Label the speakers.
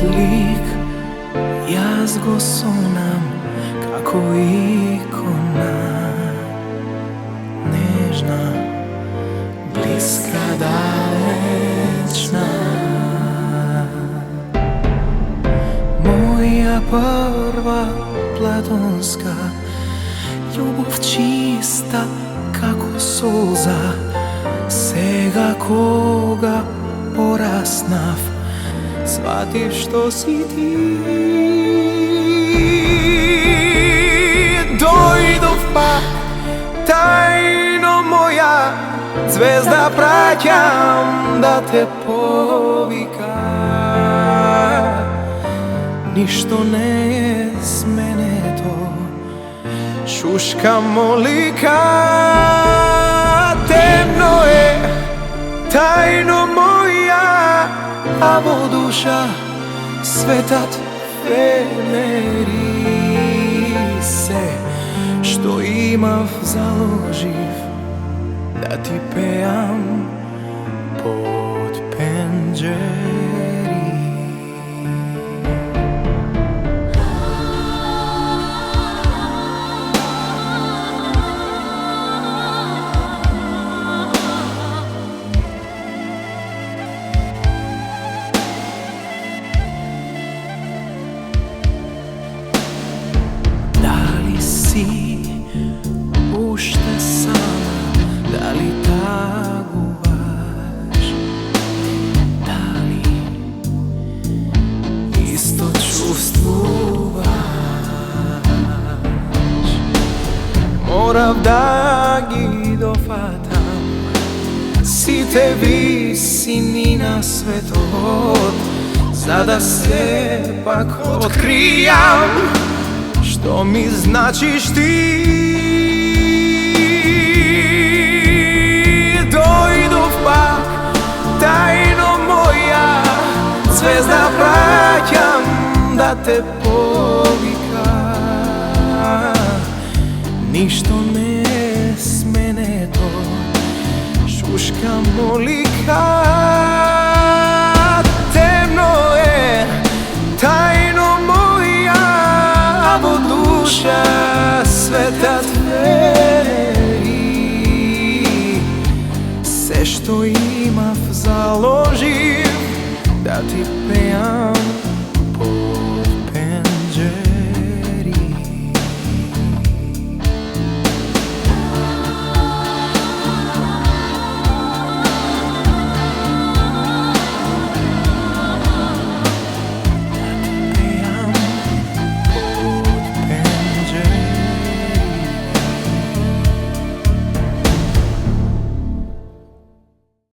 Speaker 1: lik, jaz go sonam kako ikona, nežna, bliska, dalečna. Moja prva platonska ljubav, čista kako suza, сега koga porasnav, shvativ što si ti. Dojdov pak tajno moja zvezda, praćam da te povika. Ništo ne je s mene to, šuška molika. Temno je tajno moja, a vo duša svetat veneri se. Što imav založiv da ti pejam pod penđeri. Ušte sama, da li taguvaš, da li isto čustvuvaš? Morav da gi dofatam, si te visinina svetot, za da se pak otkrijam što mi značiš ti. Dojdov pak tajno moja zvezda, praćam da te povika. Ništo ne s mene to, šuška molika. Temno je tajno moja, a vo duša svetat veri. Sve što imav založiv da ti pejam